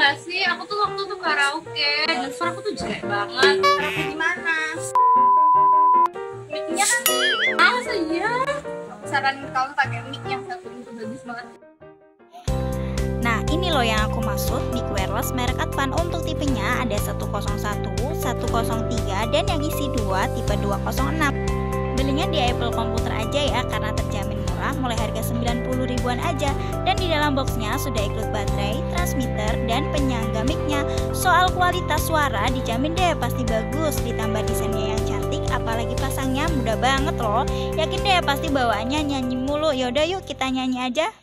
nggak sih, aku tuh waktu tuh karaoke dan suara aku tuh jelek banget. Karaoke di mana? Mic-nya kan masa iya? Aku saranin kamu pakai mic yang satu itu bagus banget. Nah, ini loh yang aku maksud, mic wireless merek Advan. Untuk tipenya ada 101, 103 dan yang isi 2 tipe 206. Belinya di Apple Computer aja ya, karena terjamin murah, mulai harga 90 ribuan aja. Dan di dalam boxnya sudah ikut baterai, transmitter, dan penyangga mic-nya. Soal kualitas suara dijamin deh pasti bagus, ditambah desainnya yang cantik, apalagi pasangnya mudah banget loh. Yakin deh pasti bawaannya nyanyi mulu. Yaudah yuk kita nyanyi aja.